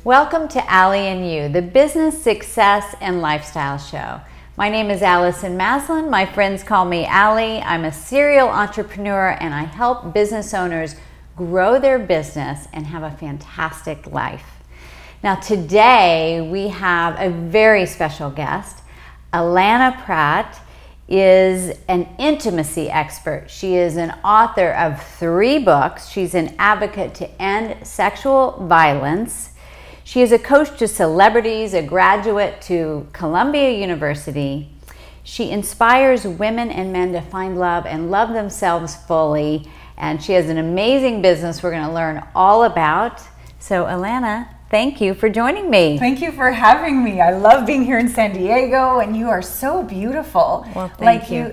Welcome to Allie and You, the business, success, and lifestyle show. My name is Allison Maslan. My friends call me Allie. I'm a serial entrepreneur and I help business owners grow their business and have a fantastic life. Now today we have a very special guest. Allana Pratt is an intimacy expert. She is an author of 3 books. She's an advocate to end sexual violence. She is a coach to celebrities, a graduate to Columbia University. She inspires women and men to find love and love themselves fully. And she has an amazing business we're going to learn all about. So Allana, thank you for joining me. Thank you for having me. I love being here in San Diego, and you are so beautiful. Well, thank you.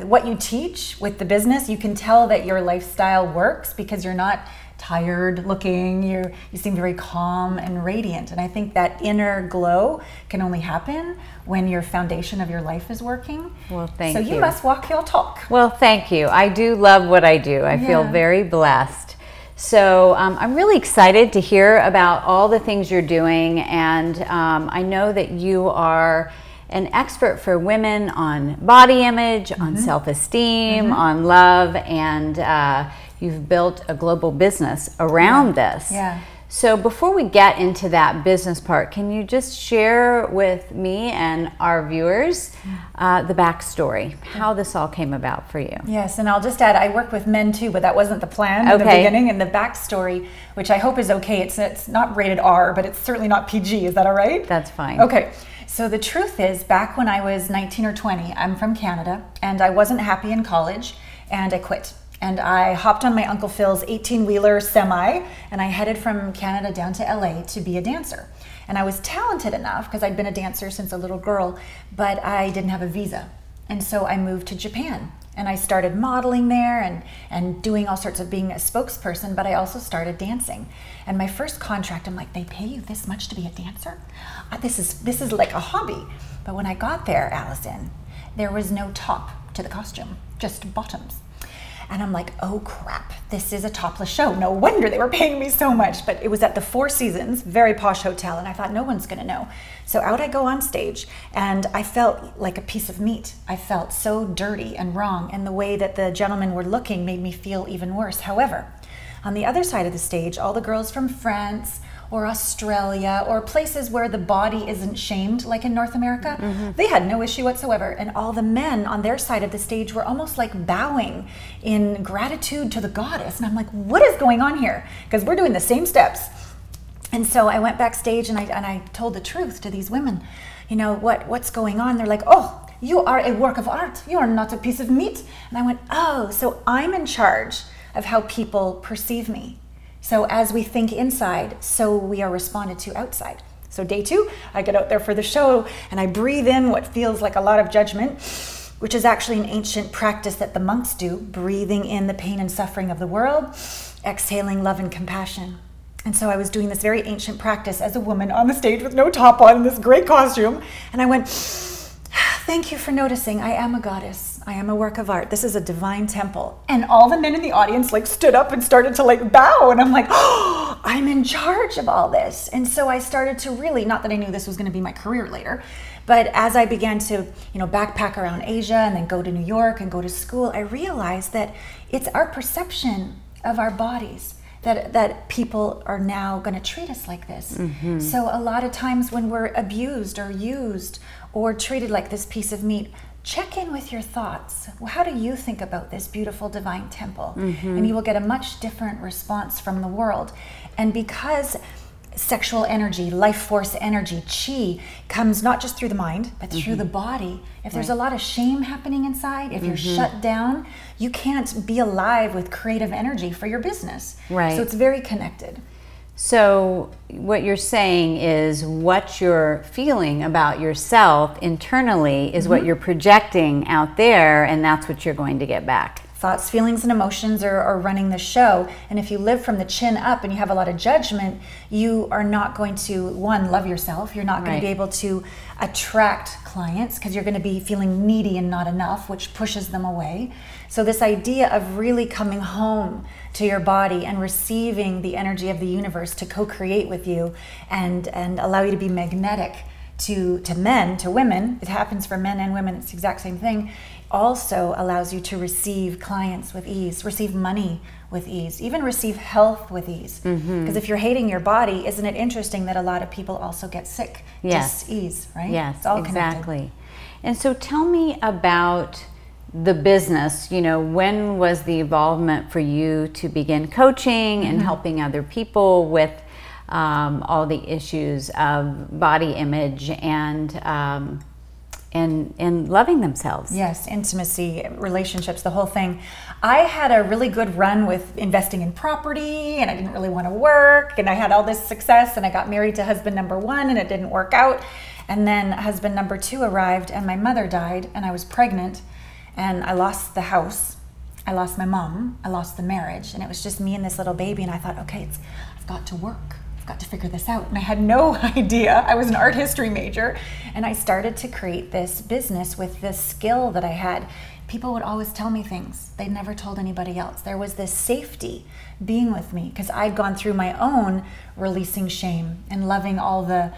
What you teach with the business, you can tell that your lifestyle works because you're not tired looking. You seem very calm and radiant, and I think that inner glow can only happen when your foundation of your life is working. Well, thank you. So you must walk your talk. Well, thank you. I do love what I do. I feel very blessed. So I'm really excited to hear about all the things you're doing, and I know that you are an expert for women on body image, on self-esteem, on love, and you've built a global business around this. Yeah. So before we get into that business part, can you just share with me and our viewers the backstory, how this all came about for you? Yes, and I'll just add, I work with men too, but that wasn't the plan in the beginning. And the backstory, which I hope is okay, it's not rated R, but it's certainly not PG. Is that all right? That's fine. Okay. So the truth is, back when I was 19 or 20, I'm from Canada, and I wasn't happy in college, and I quit. And I hopped on my Uncle Phil's 18-wheeler semi, and I headed from Canada down to LA to be a dancer. And I was talented enough, because I'd been a dancer since a little girl, but I didn't have a visa. And so I moved to Japan. And I started modeling there and doing all sorts of being a spokesperson, but I also started dancing. And my first contract, I'm like, they pay you this much to be a dancer? This is like a hobby. But when I got there, Allison, there was no top to the costume, just bottoms. And I'm like, oh crap, this is a topless show. No wonder they were paying me so much. But it was at the Four Seasons, very posh hotel, and I thought no one's gonna know. So out I go on stage, and I felt like a piece of meat. I felt so dirty and wrong, and the way that the gentlemen were looking made me feel even worse. However, on the other side of the stage, all the girls from France or Australia or places where the body isn't shamed, like in North America, they had no issue whatsoever. And all the men on their side of the stage were almost like bowing in gratitude to the goddess. And I'm like, what is going on here? Because we're doing the same steps. And so I went backstage and I told the truth to these women. You know, what's going on? They're like, oh, you are a work of art. You are not a piece of meat. And I went, oh, so I'm in charge of how people perceive me. So as we think inside, so we are responded to outside. So day 2, I get out there for the show and I breathe in what feels like a lot of judgment, which is actually an ancient practice that the monks do, breathing in the pain and suffering of the world, exhaling love and compassion. And so I was doing this very ancient practice as a woman on the stage with no top on in this great costume. And I went, thank you for noticing. I am a goddess. I am a work of art. This is a divine temple. And all the men in the audience like stood up and started to like bow. And I'm like, oh, I'm in charge of all this. And so I started to really, not that I knew this was going to be my career later, but as I began to, backpack around Asia and then go to New York and go to school, I realized that it's our perception of our bodies that people are now going to treat us like this. So a lot of times when we're abused or used or treated like this piece of meat, check in with your thoughts. How do you think about this beautiful divine temple? And you will get a much different response from the world. And because sexual energy, life force energy, chi, comes not just through the mind, but through the body. If there's a lot of shame happening inside, if you're shut down, you can't be alive with creative energy for your business. Right. So it's very connected. So what you're saying is what you're feeling about yourself internally is what you're projecting out there, and that's what you're going to get back. Thoughts, feelings, and emotions are running the show. And if you live from the chin up and you have a lot of judgment, you are not going to, one, love yourself. You're not going to be able to attract clients because you're going to be feeling needy and not enough, which pushes them away. So this idea of really coming home to your body and receiving the energy of the universe to co-create with you and allow you to be magnetic to men, to women, it happens for men and women, it's the exact same thing, also allows you to receive clients with ease, receive money with ease, even receive health with ease. Because if you're hating your body, isn't it interesting that a lot of people also get sick? Yes. Dis-ease, right? Yes, it's all exactly. connected. And so tell me about the business. You know, when was the involvement for you to begin coaching and helping other people with all the issues of body image and loving themselves? Yes, intimacy, relationships, the whole thing. I had a really good run with investing in property, and I didn't really want to work, and I had all this success, and I got married to husband number 1, and it didn't work out. And then husband number 2 arrived, and my mother died, and I was pregnant, and I lost the house. I lost my mom. I lost the marriage, and it was just me and this little baby, and I thought, okay, I've got to work. I've got to figure this out. And I had no idea. I was an art history major, and I started to create this business with this skill that I had. People would always tell me things they never told anybody else. There was this safety being with me because I'd gone through my own releasing shame and loving all the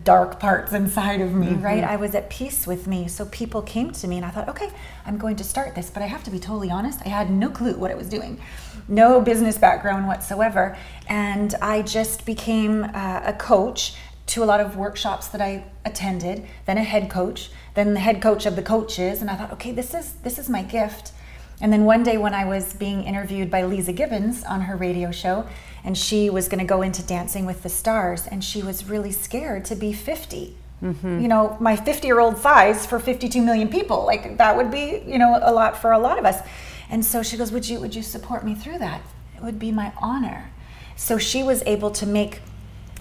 dark parts inside of me, right? I was at peace with me. So people came to me and I thought, okay, I'm going to start this, but I have to be totally honest. I had no clue what I was doing, no business background whatsoever. And I just became a coach to a lot of workshops that I attended, then a head coach, then the head coach of the coaches. And I thought, okay, this is my gift. And then one day when I was being interviewed by Lisa Gibbons on her radio show, and she was going to go into Dancing with the Stars, and she was really scared to be 50. You know, my 50-year-old size for 52 million people, like that would be, you know, a lot for a lot of us. And so she goes, would you support me through that? It would be my honor. So she was able to make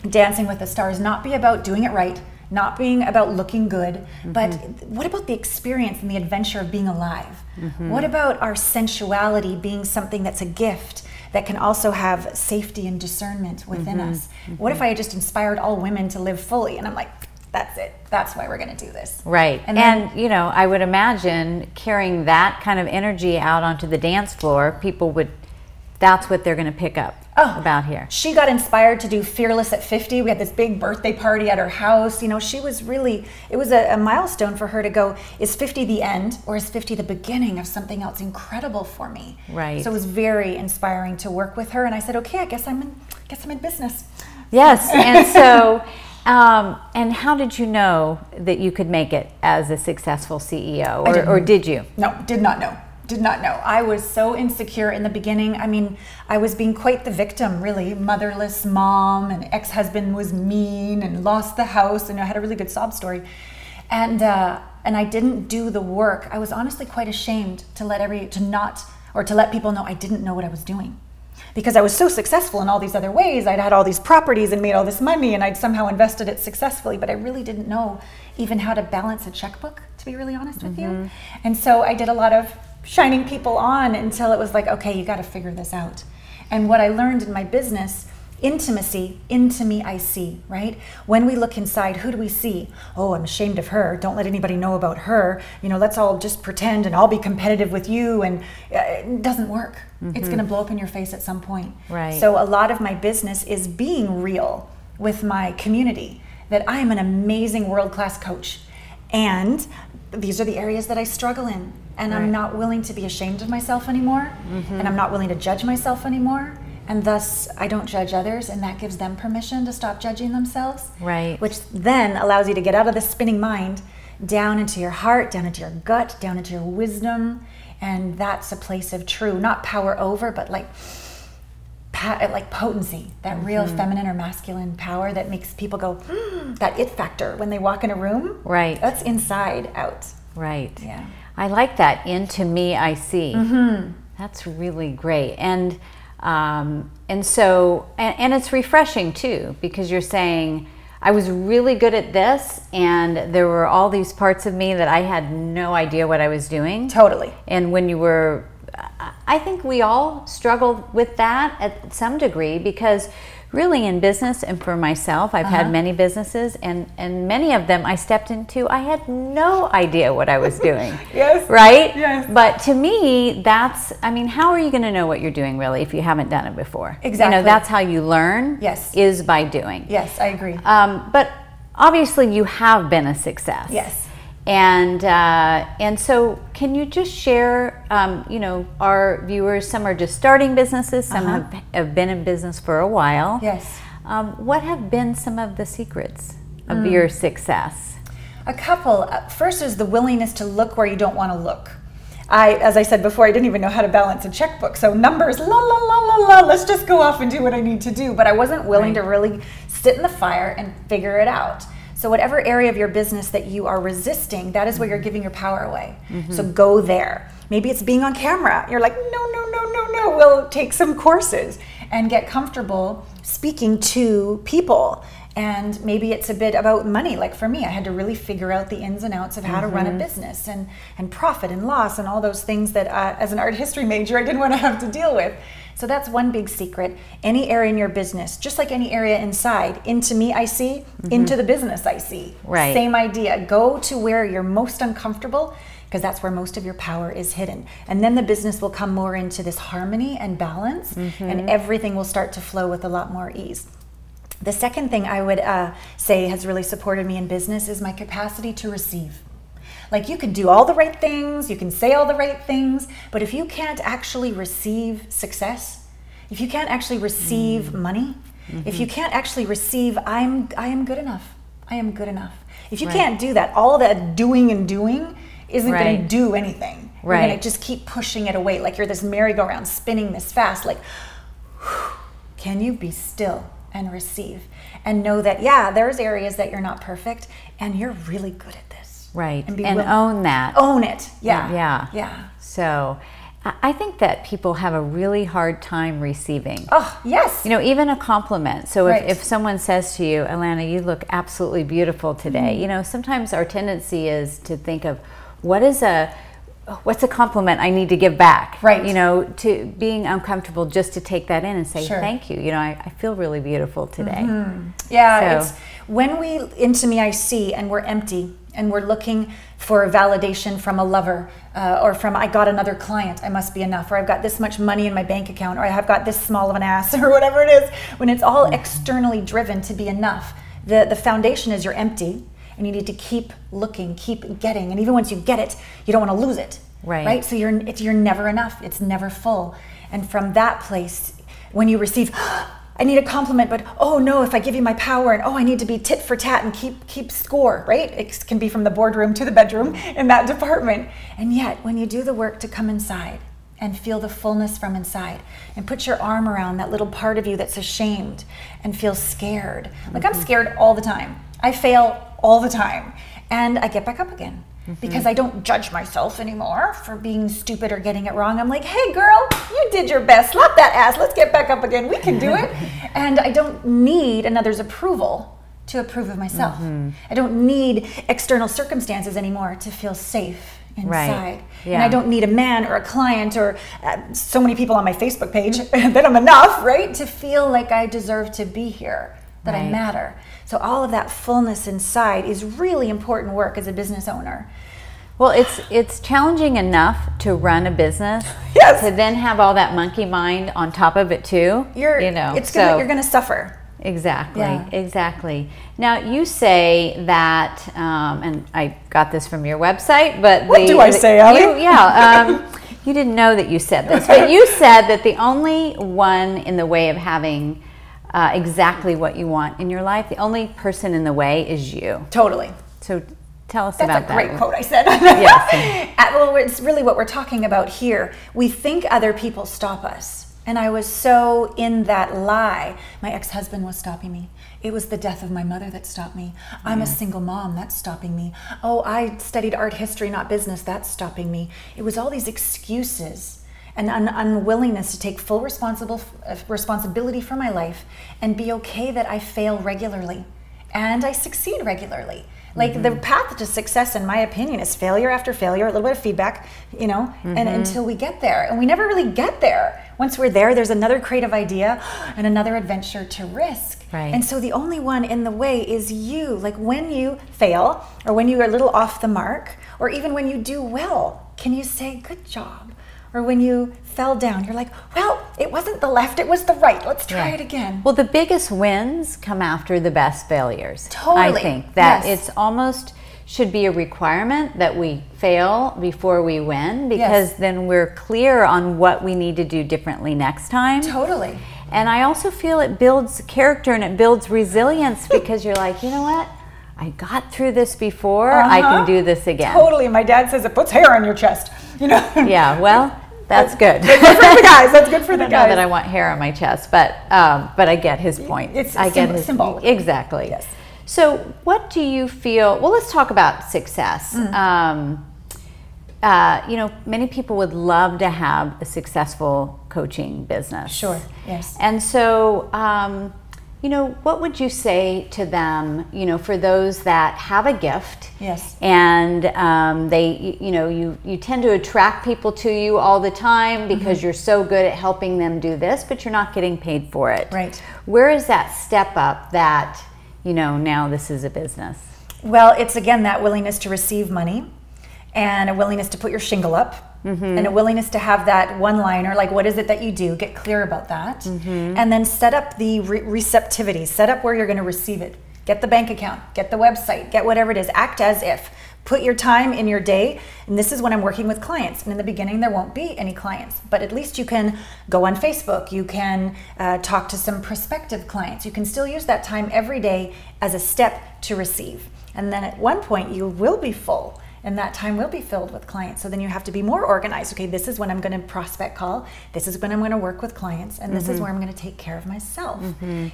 Dancing with the Stars not be about doing it right, not being about looking good, but what about the experience and the adventure of being alive? What about our sensuality being something that's a gift that can also have safety and discernment within us? What if I had just inspired all women to live fully? And I'm like, that's it. That's why we're going to do this. Right. And you know, I would imagine carrying that kind of energy out onto the dance floor, people would, that's what they're going to pick up about here. She got inspired to do Fearless at 50. We had this big birthday party at her house. You know, she was really, it was a milestone for her to go, is 50 the end or is 50 the beginning of something else incredible for me? Right. So it was very inspiring to work with her. And I said, okay, I guess I'm in business. Yes. And so, and how did you know that you could make it as a successful CEO, or did you? No, did not know. Did not know. I was so insecure in the beginning. I mean, I was being quite the victim, really. Motherless mom, and ex-husband was mean and lost the house, and I had a really good sob story. And I didn't do the work. I was honestly quite ashamed to let people know I didn't know what I was doing. Because I was so successful in all these other ways. I'd had all these properties and made all this money, and I'd somehow invested it successfully, but I really didn't know even how to balance a checkbook, to be really honest with you. And so I did a lot of shining people on until it was like, okay, you got to figure this out. And what I learned in my business, intimacy, into me I see, right? When we look inside, who do we see? Oh, I'm ashamed of her. Don't let anybody know about her. You know, let's all just pretend and I'll be competitive with you. And it doesn't work. It's going to blow up in your face at some point. Right. So a lot of my business is being real with my community, that I am an amazing world-class coach. And these are the areas that I struggle in. And I'm not willing to be ashamed of myself anymore. And I'm not willing to judge myself anymore. And thus, I don't judge others, and that gives them permission to stop judging themselves. Right. Which then allows you to get out of the spinning mind, down into your heart, down into your gut, down into your wisdom. And that's a place of true, not power over, but like potency, that real feminine or masculine power that makes people go, that it factor when they walk in a room. Right. That's inside out. Right. Yeah. I like that. Into me, I see. That's really great. And so it's refreshing too, because you're saying, I was really good at this, and there were all these parts of me that I had no idea what I was doing. Totally. And when you were I think we all struggle with that at some degree, because really in business, and for myself, I've had many businesses, and many of them I stepped into, I had no idea what I was doing. Yes. Right? Yes. But to me, that's, I mean, how are you going to know what you're doing really if you haven't done it before? Exactly. You know, that's how you learn. Yes. Is by doing. Yes, I agree. But obviously you have been a success. Yes. And so can you just share, you know, our viewers, some are just starting businesses, some have been in business for a while. Yes. What have been some of the secrets of your success? A couple. First is the willingness to look where you don't want to look. As I said before, I didn't even know how to balance a checkbook. So numbers, la, la, la, la, la, let's just go off and do what I need to do. But I wasn't willing to really sit in the fire and figure it out. So whatever area of your business that you are resisting, that is where you're giving your power away. So go there. Maybe it's being on camera. You're like, no, no, no, no, no. We'll take some courses and get comfortable speaking to people. And maybe it's a bit about money. Like for me, I had to really figure out the ins and outs of how to run a business and profit and loss and all those things that as an art history major, I didn't want to have to deal with. So that's one big secret. Any area in your business, just like any area inside, into me I see, into the business I see. Right. Same idea. Go to where you're most uncomfortable, because that's where most of your power is hidden. And then the business will come more into this harmony and balance, and everything will start to flow with a lot more ease. The second thing I would say has really supported me in business is my capacity to receive. Like, you can do all the right things, you can say all the right things, but if you can't actually receive success, if you can't actually receive money, if you can't actually receive, I am good enough, I am good enough. If you can't do that, all that doing and doing isn't going to do anything. You're going to just keep pushing it away, like you're this merry-go-round spinning this fast. Like, can you be still and receive and know that, yeah, there's areas that you're not perfect and you're really good at this. Right, and own that. Own it, yeah. Yeah. Yeah. So I think that people have a really hard time receiving. Oh, yes. You know, even a compliment. So if someone says to you, Allana, you look absolutely beautiful today, you know, sometimes our tendency is to think of what's a compliment I need to give back? Right. You know, to being uncomfortable just to take that in and say, thank you. You know, I feel really beautiful today. Yeah, it's when we, into me I see, and we're empty, and we're looking for validation from a lover, or from, I got another client, I must be enough, or I've got this much money in my bank account, or I have got this small of an ass, or whatever it is. When it's all externally driven to be enough, the foundation is you're empty, and you need to keep looking, keep getting, and even once you get it, you don't want to lose it. Right? So you're never enough, it's never full. And from that place, when you receive, I need a compliment, but oh no, if I give you my power, and oh, I need to be tit for tat and keep score, right? It can be from the boardroom to the bedroom in that department. And yet, when you do the work to come inside and feel the fullness from inside and put your arm around that little part of you that's ashamed and feels scared. Like, I'm scared all the time. I fail all the time. And I get back up again. Because I don't judge myself anymore for being stupid or getting it wrong. I'm like, hey girl, you did your best. Slap that ass. Let's get back up again. We can do it. And I don't need another's approval to approve of myself. I don't need external circumstances anymore to feel safe inside. And I don't need a man or a client or so many people on my Facebook page that I'm enough, right? To feel like I deserve to be here, that I matter. So all of that fullness inside is really important work as a business owner. Well, it's challenging enough to run a business. To then have all that monkey mind on top of it too. You're going to suffer. Exactly. Exactly. Now you say that, and I got this from your website, but what do I say, Allie? You didn't know that you said this, but you said that the only one in the way of having exactly what you want in your life, the only person in the way is you. Totally. So tell us about that. That's a great quote I said. Well, it's really what we're talking about here. We think other people stop us. And I was so in that lie. My ex-husband was stopping me. It was the death of my mother that stopped me. I'm a single mom, that's stopping me. Oh, I studied art history, not business, that's stopping me. It was all these excuses and an unwillingness to take full responsibility for my life and be okay that I fail regularly and I succeed regularly. Like the path to success, in my opinion, is failure after failure, a little bit of feedback, you know, and until we get there. And we never really get there. Once we're there, there's another creative idea and another adventure to risk. Right. And so the only one in the way is you. Like when you fail, or when you are a little off the mark, or even when you do well, can you say, good job? Or when you fell down, you're like, well, it wasn't the left, it was the right. Let's try it again. Well, the biggest wins come after the best failures. Totally. I think that it's almost should be a requirement that we fail before we win, because then we're clear on what we need to do differently next time. Totally. And I also feel it builds character and it builds resilience, because you're like, you know what? I got through this before, I can do this again. Totally. My dad says it puts hair on your chest. You know? Yeah, well, that's good. That's good for the guys. That's good for the guys. I don't know that I want hair on my chest, but I get his point. I get his symbolic. Exactly. Yes. So what do you feel, well, let's talk about success. You know, many people would love to have a successful coaching business. Sure, yes. And so, you know, what would you say to them, you know, for those that have a gift? Yes. And they, you know, you tend to attract people to you all the time because you're so good at helping them do this, but you're not getting paid for it. Right. Where is that step up that, you know, now this is a business? Well, it's again that willingness to receive money, and a willingness to put your shingle up, and a willingness to have that one-liner, like what is it that you do, get clear about that, and then set up the receptivity, set up where you're going to receive it. Get the bank account, get the website, get whatever it is, act as if. Put your time in your day, and this is when I'm working with clients. And in the beginning, there won't be any clients, but at least you can go on Facebook, you can talk to some prospective clients. You can still use that time every day as a step to receive. And then at one point, you will be full, and that time will be filled with clients. So then you have to be more organized. Okay, this is when I'm going to prospect call, this is when I'm going to work with clients, and this is where I'm going to take care of myself.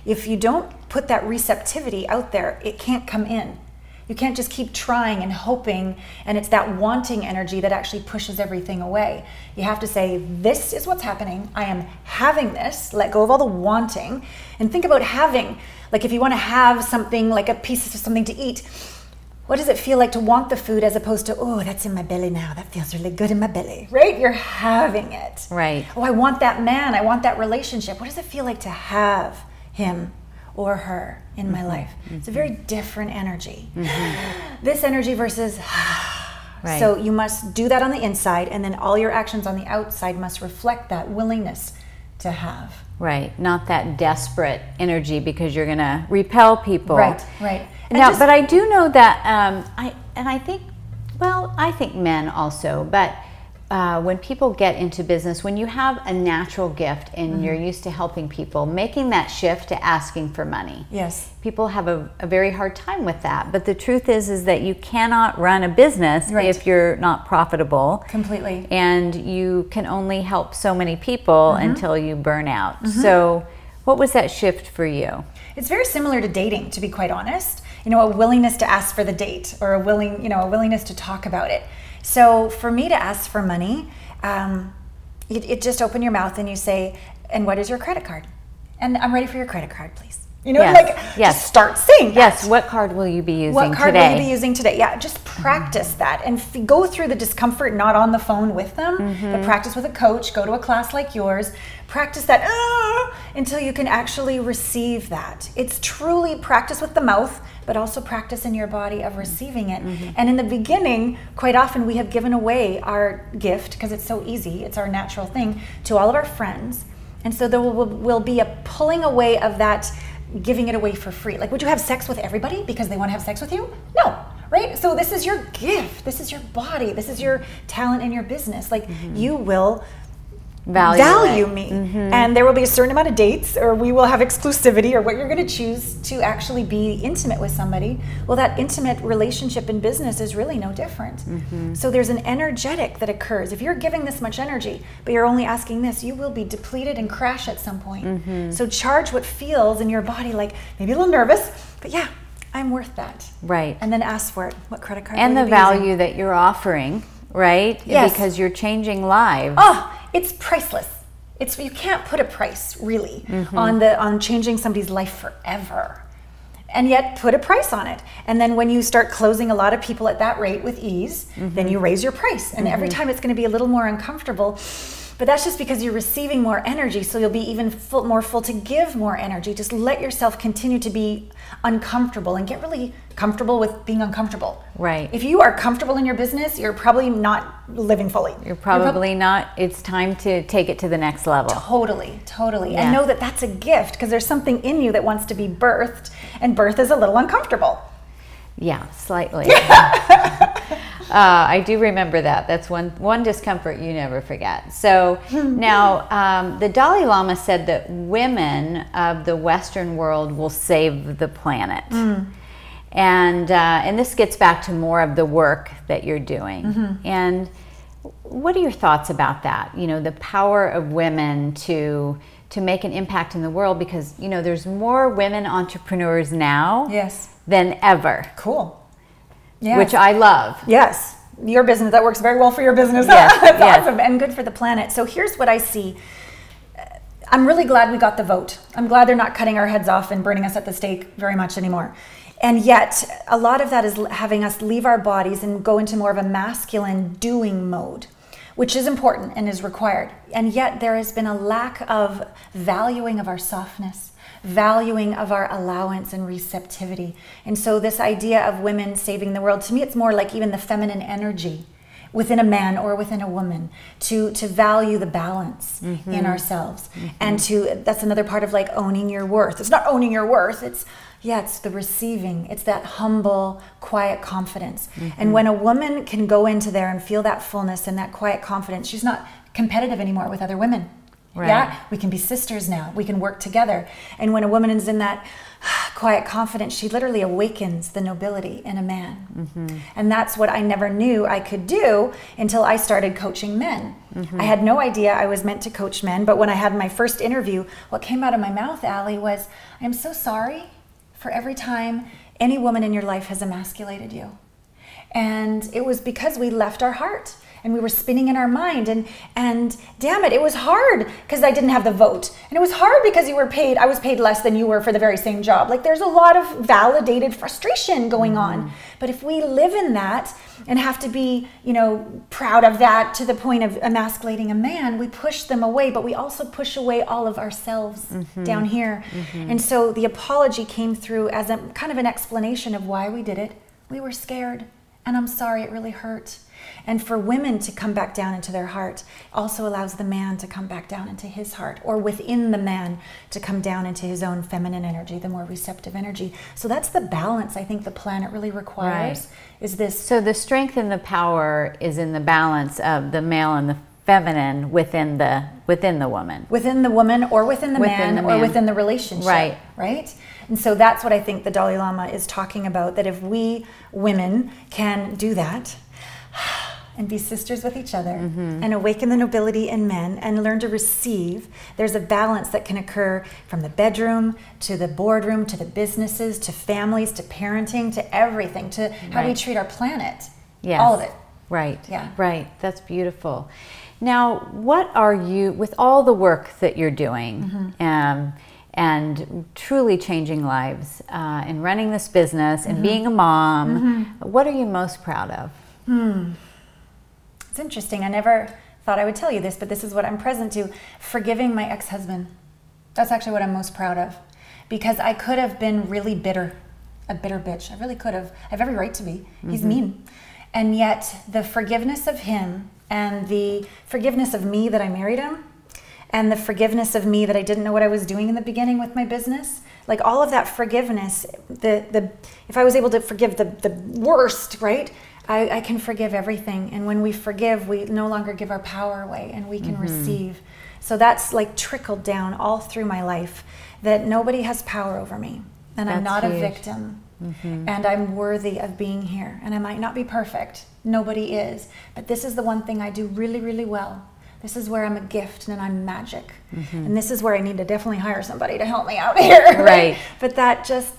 If you don't put that receptivity out there, it can't come in. You can't just keep trying and hoping, and it's that wanting energy that actually pushes everything away. You have to say, this is what's happening, I am having this, let go of all the wanting, and think about having. Like if you want to have something, like a piece of something to eat, what does it feel like to want the food as opposed to, oh, that's in my belly now, that feels really good in my belly, right? You're having it. Right. Oh, I want that man, I want that relationship. What does it feel like to have him or her in my life? It's a very different energy. This energy versus, right. So you must do that on the inside, and then all your actions on the outside must reflect that willingness to have. Right, not that desperate energy because you're going to repel people. Right, right. Now, but I do know that, I think, well, I think men also, but when people get into business, when you have a natural gift and you're used to helping people, making that shift to asking for money. Yes. People have a very hard time with that. But the truth is that you cannot run a business if you're not profitable. Completely. And you can only help so many people until you burn out. So what was that shift for you? It's very similar to dating, to be quite honest. You know, a willingness to ask for the date, or a willingness to talk about it. So for me to ask for money, it just open your mouth and you say, and what is your credit card? And I'm ready for your credit card, please. You know, just start saying that. Yes, what card will you be using today? What card will you be using today? Yeah, just practice that and go through the discomfort, not on the phone with them, but practice with a coach, go to a class like yours, practice that until you can actually receive that. It's truly practice with the mouth, but also practice in your body of receiving it. And in the beginning, quite often we have given away our gift, because it's so easy, it's our natural thing, to all of our friends. And so there will be a pulling away of that, giving it away for free. Like, would you have sex with everybody because they want to have sex with you? No, right? So this is your gift, this is your body, this is your talent in your business. Like, you will value me, and there will be a certain amount of dates, or we will have exclusivity, or what you're going to choose to actually be intimate with somebody. Well, that intimate relationship in business is really no different. So there's an energetic that occurs. If you're giving this much energy but you're only asking this, you will be depleted and crash at some point. So charge what feels in your body, like maybe a little nervous, but yeah, I'm worth that. Right. And then ask for it. What credit card and will the you be value using? that you're offering, right? Yes. Because you're changing lives. Oh, it's priceless. You can't put a price really on changing somebody's life forever. and yet put a price on it. And then when you start closing a lot of people at that rate with ease, then you raise your price. And every time it's going to be a little more uncomfortable. But that's just because you're receiving more energy, so you'll be even more full to give more energy. Just let yourself continue to be uncomfortable and get really comfortable with being uncomfortable. Right. If you are comfortable in your business, you're probably not living fully. You're probably not. It's time to take it to the next level. Totally, totally. Yeah. And know that that's a gift, because there's something in you that wants to be birthed, and birth is a little uncomfortable. Yeah, slightly. I do remember that. That's one discomfort you never forget. So now, the Dalai Lama said that women of the Western world will save the planet. And this gets back to more of the work that you're doing. And what are your thoughts about that? You know, the power of women to make an impact in the world, because, you know, there's more women entrepreneurs now than ever. Cool. Yes. Which I love. Yes. Your business, that works very well for your business. Yes. That's awesome, and good for the planet. So here's what I see. I'm really glad we got the vote. I'm glad they're not cutting our heads off and burning us at the stake very much anymore. And yet, a lot of that is having us leave our bodies and go into more of a masculine doing mode, which is important and is required. And yet there has been a lack of valuing of our softness, valuing of our allowance and receptivity. And so this idea of women saving the world, to me, it's more like even the feminine energy within a man or within a woman, to value the balance in ourselves. And that's another part of like owning your worth. It's not owning your worth, it's the receiving. It's that humble, quiet confidence. And when a woman can go into there and feel that fullness and that quiet confidence, she's not competitive anymore with other women. Right. Yeah, we can be sisters now. We can work together. And when a woman is in that quiet confidence, she literally awakens the nobility in a man. And that's what I never knew I could do until I started coaching men. I had no idea I was meant to coach men, but when I had my first interview, what came out of my mouth, Allie, was, I'm so sorry for every time any woman in your life has emasculated you. And it was because we left our heart. And we were spinning in our mind, and damn it, it was hard because I didn't have the vote. And it was hard because I was paid less than you were for the very same job. Like, there's a lot of validated frustration going on. But if we live in that and have to be, you know, proud of that to the point of emasculating a man, we push them away, but we also push away all of ourselves down here. And so the apology came through as a kind of an explanation of why we did it. We were scared, and I'm sorry, it really hurt. And for women to come back down into their heart also allows the man to come back down into his heart, or within the man to come down into his own feminine energy, the more receptive energy. So that's the balance I think the planet really requires. Is this. So the strength and the power is in the balance of the male and the feminine within the woman. Within the woman, or within the man, or within the relationship. Right. Right? And so that's what I think the Dalai Lama is talking about, that if we women can do that, and be sisters with each other, and awaken the nobility in men, and learn to receive, there's a balance that can occur from the bedroom to the boardroom to the businesses to families to parenting to everything, to how we treat our planet. All of it. Right. Yeah. Right. That's beautiful. Now, what are you, with all the work that you're doing, and truly changing lives, and running this business, and being a mom, what are you most proud of? It's interesting. I never thought I would tell you this, but this is what I'm present to. Forgiving my ex-husband. That's actually what I'm most proud of. Because I could have been really bitter. A bitter bitch. I really could have. I have every right to be. He's mean. And yet the forgiveness of him, and the forgiveness of me that I married him, and the forgiveness of me that I didn't know what I was doing in the beginning with my business, like all of that forgiveness, if I was able to forgive the worst, right? I can forgive everything. And when we forgive, we no longer give our power away, and we can receive. So that's like trickled down all through my life, that nobody has power over me, and I'm not huge. a victim, and I'm worthy of being here. And I might not be perfect. Nobody is. But this is the one thing I do really, really well. This is where I'm a gift and I'm magic. And this is where I need to definitely hire somebody to help me out here. Right. But that just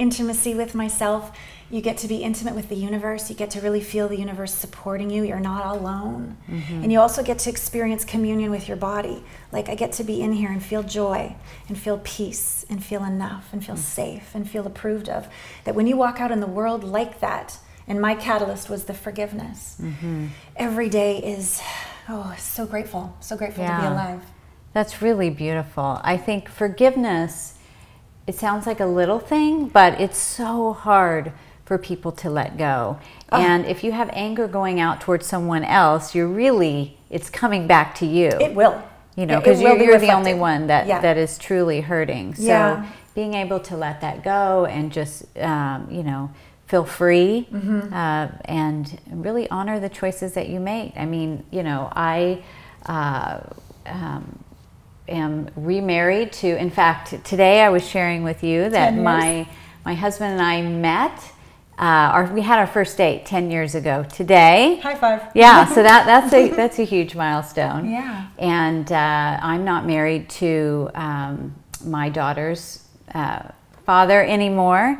intimacy with myself. You get to be intimate with the universe. You get to really feel the universe supporting you. You're not alone. And you also get to experience communion with your body. Like, I get to be in here and feel joy and feel peace and feel enough and feel safe and feel approved of. That when you walk out in the world like that, and my catalyst was the forgiveness. Every day is, so grateful to be alive. That's really beautiful. I think forgiveness, it sounds like a little thing, but it's so hard for people to let go. And if you have anger going out towards someone else, it's coming back to you. It will. You know, because you're the only one that is truly hurting. So being able to let that go and just, you know, feel free and really honor the choices that you make. I mean, you know, I am remarried to, in fact, today I was sharing with you that my husband and I met, we had our first date 10 years ago today. High five. Yeah, so that's a huge milestone. Yeah. And I'm not married to my daughter's father anymore.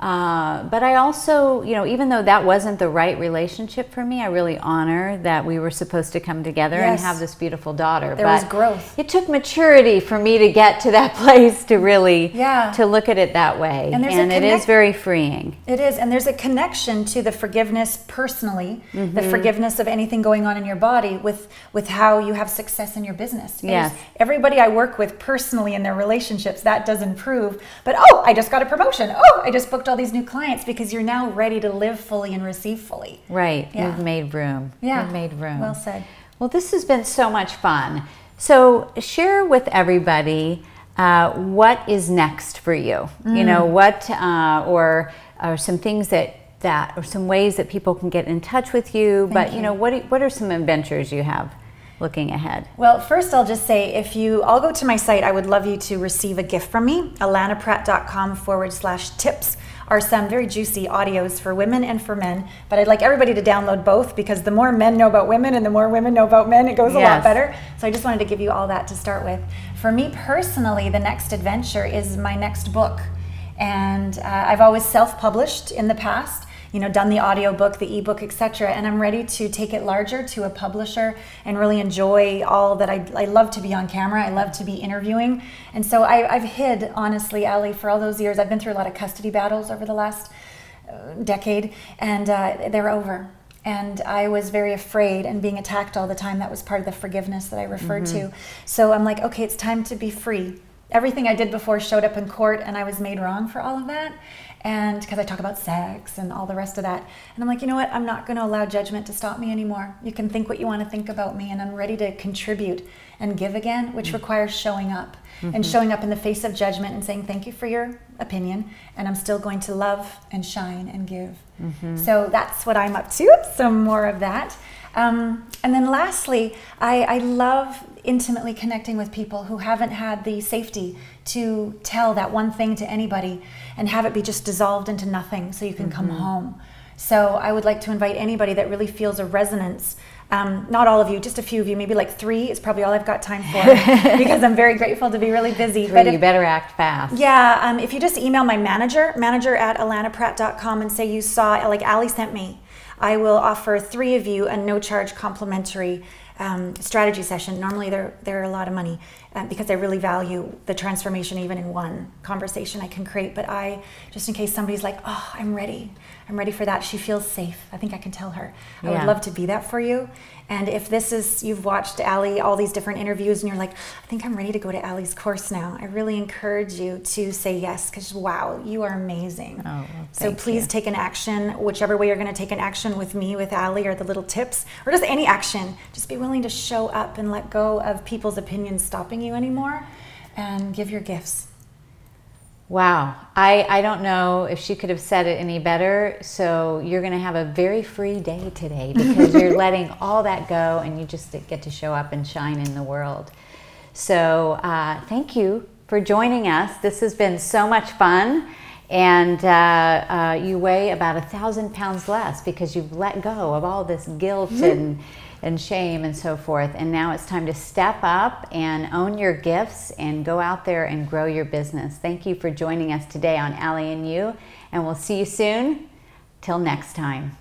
But I also, you know, even though that wasn't the right relationship for me, I really honor that we were supposed to come together and have this beautiful daughter. There was growth. It took maturity for me to get to that place to really to look at it that way. And it is very freeing. It is, and there's a connection to the forgiveness personally, the forgiveness of anything going on in your body with how you have success in your business. Yes. Everybody I work with personally in their relationships, that does improve. But I just got a promotion. I just booked all these new clients, because you're now ready to live fully and receive fully. Right. Yeah. You've made room. Yeah. You've made room. Well said. Well, this has been so much fun. So share with everybody what is next for you. You know, what or some things that or some ways that people can get in touch with you. But you know, what are some adventures you have looking ahead? Well, first I'll just say, if you all go to my site, I would love you to receive a gift from me. allanapratt.com/tips are some very juicy audios for women and for men. But I'd like everybody to download both, because the more men know about women and the more women know about men, it goes a lot better. So I just wanted to give you all that to start with. For me personally, the next adventure is my next book. And I've always self-published in the past. You know, done the audiobook, the ebook, etc. And I'm ready to take it larger to a publisher and really enjoy all that I love to be on camera. I love to be interviewing. And so I've hid, honestly, Allie, for all those years. I've been through a lot of custody battles over the last decade, and they're over. And I was very afraid and being attacked all the time. That was part of the forgiveness that I referred to. So I'm like, okay, it's time to be free. Everything I did before showed up in court, and I was made wrong for all of that. And because I talk about sex and all the rest of that. And I'm like, you know what? I'm not going to allow judgment to stop me anymore. You can think what you want to think about me, and I'm ready to contribute and give again, which requires showing up. And showing up in the face of judgment and saying, thank you for your opinion, and I'm still going to love and shine and give. So that's what I'm up to, some more of that. And then lastly, I love intimately connecting with people who haven't had the safety to tell that one thing to anybody and have it be just dissolved into nothing so you can come home. So I would like to invite anybody that really feels a resonance. Not all of you, just a few of you, maybe like 3 is probably all I've got time for, because I'm very grateful to be really busy. But you better act fast. Yeah, if you just email my manager at allanapratt.com, and say you saw, like Allie sent me, I will offer 3 of you a no-charge complimentary strategy session. Normally they're a lot of money, because I really value the transformation even in one conversation I can create. But just in case somebody's like, oh, I'm ready for that, she feels safe, I think I can tell her. I would love to be that for you. And if this is, you've watched Allie, all these different interviews, and you're like, I think I'm ready to go to Allie's course now, I really encourage you to say yes, because wow, you are amazing. Oh, well, so please take an action, whichever way you're going to take an action with me, with Allie, or the little tips, or just any action. Just be willing to show up and let go of people's opinions stopping you anymore, and give your gifts. Wow. I don't know if she could have said it any better. So you're going to have a very free day today, because you're letting all that go, and you just get to show up and shine in the world. So thank you for joining us. This has been so much fun. and you weigh about 1,000 pounds less because you've let go of all this guilt and shame and so forth. And now it's time to step up and own your gifts and go out there and grow your business. Thank you for joining us today on Allie and You, and we'll see you soon. Till next time.